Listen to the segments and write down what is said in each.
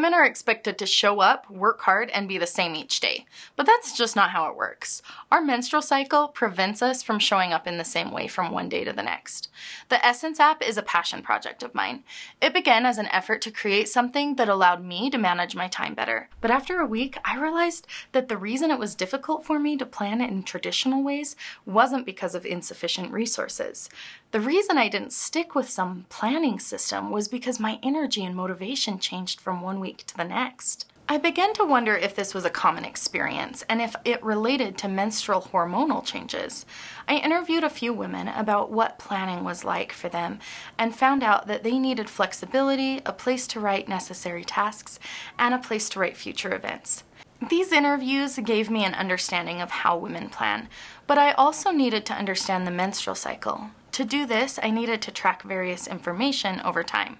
Women are expected to show up, work hard, and be the same each day. But that's just not how it works. Our menstrual cycle prevents us from showing up in the same way from one day to the next. The Essence app is a passion project of mine. It began as an effort to create something that allowed me to manage my time better. But after a week, I realized that the reason it was difficult for me to plan it in traditional ways wasn't because of insufficient resources. The reason I didn't stick with some planning system was because my energy and motivation changed from one week to the next. I began to wonder if this was a common experience and if it related to menstrual hormonal changes. I interviewed a few women about what planning was like for them and found out that they needed flexibility, a place to write necessary tasks, and a place to write future events. These interviews gave me an understanding of how women plan, but I also needed to understand the menstrual cycle. To do this, I needed to track various information over time.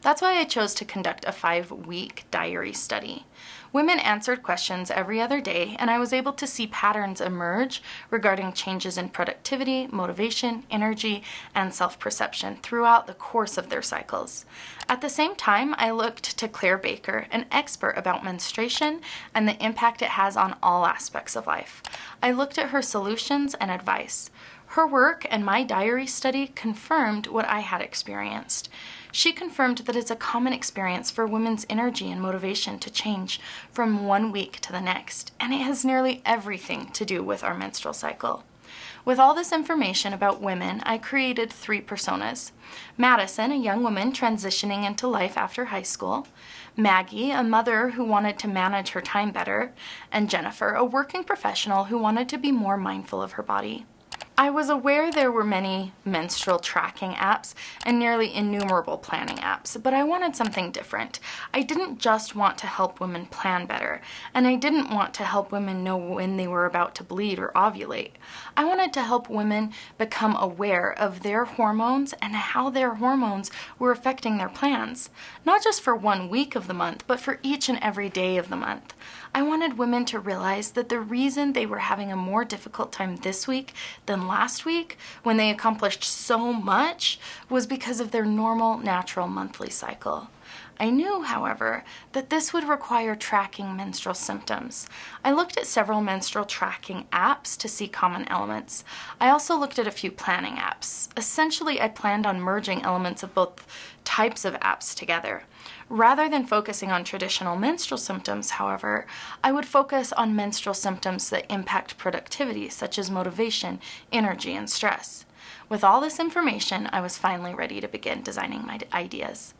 That's why I chose to conduct a 5-week diary study. Women answered questions every other day, and I was able to see patterns emerge regarding changes in productivity, motivation, energy, and self-perception throughout the course of their cycles. At the same time, I looked to Claire Baker, an expert about menstruation and the impact it has on all aspects of life. I looked at her solutions and advice. Her work and my diary study confirmed what I had experienced. She confirmed that it's a common experience for women's energy and motivation to change from one week to the next, and it has nearly everything to do with our menstrual cycle. With all this information about women, I created 3 personas. Madison, a young woman transitioning into life after high school. Maggie, a mother who wanted to manage her time better. And Jennifer, a working professional who wanted to be more mindful of her body. I was aware there were many menstrual tracking apps and nearly innumerable planning apps, but I wanted something different. I didn't just want to help women plan better, and I didn't want to help women know when they were about to bleed or ovulate. I wanted to help women become aware of their hormones and how their hormones were affecting their plans, not just for 1 week of the month, but for each and every day of the month. I wanted women to realize that the reason they were having a more difficult time this week than last week, when they accomplished so much, was because of their normal, natural monthly cycle. I knew, however, that this would require tracking menstrual symptoms. I looked at several menstrual tracking apps to see common elements. I also looked at a few planning apps. Essentially, I planned on merging elements of both types of apps together. Rather than focusing on traditional menstrual symptoms, however, I would focus on menstrual symptoms that impact productivity, such as motivation, energy, and stress. With all this information, I was finally ready to begin designing my ideas.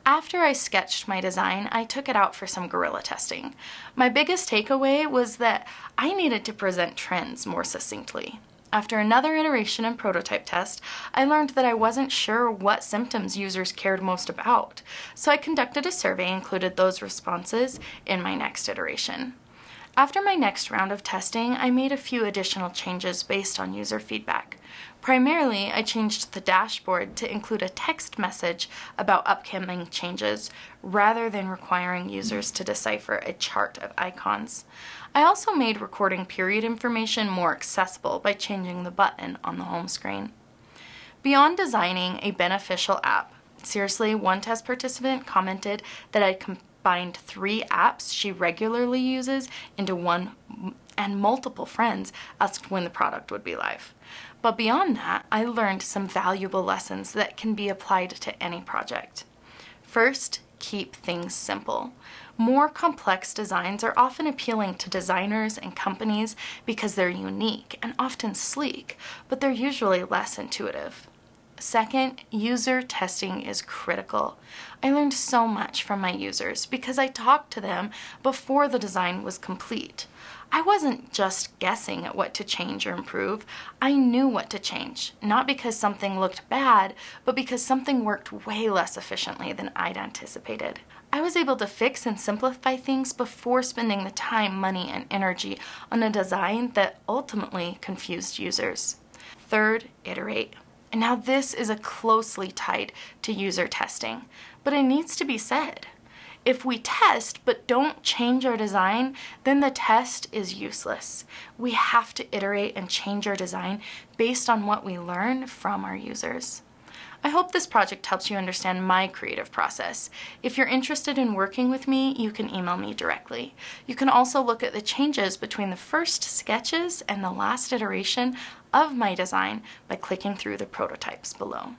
After I sketched my design, I took it out for some guerrilla testing. My biggest takeaway was that I needed to present trends more succinctly. After another iteration and prototype test, I learned that I wasn't sure what symptoms users cared most about, so I conducted a survey and included those responses in my next iteration. After my next round of testing, I made a few additional changes based on user feedback. Primarily, I changed the dashboard to include a text message about upcoming changes, rather than requiring users to decipher a chart of icons. I also made recording period information more accessible by changing the button on the home screen. Beyond designing a beneficial app, seriously, one test participant commented that I combined 3 apps she regularly uses into one, and multiple friends asked when the product would be live. But beyond that, I learned some valuable lessons that can be applied to any project. First, keep things simple. More complex designs are often appealing to designers and companies because they're unique and often sleek, but they're usually less intuitive. Second, user testing is critical. I learned so much from my users because I talked to them before the design was complete. I wasn't just guessing at what to change or improve. I knew what to change, not because something looked bad, but because something worked way less efficiently than I'd anticipated. I was able to fix and simplify things before spending the time, money, and energy on a design that ultimately confused users. Third, iterate. And now this is closely tied to user testing, but it needs to be said. If we test but don't change our design, then the test is useless. We have to iterate and change our design based on what we learn from our users. I hope this project helps you understand my creative process. If you're interested in working with me, you can email me directly. You can also look at the changes between the first sketches and the last iteration of my design by clicking through the prototypes below.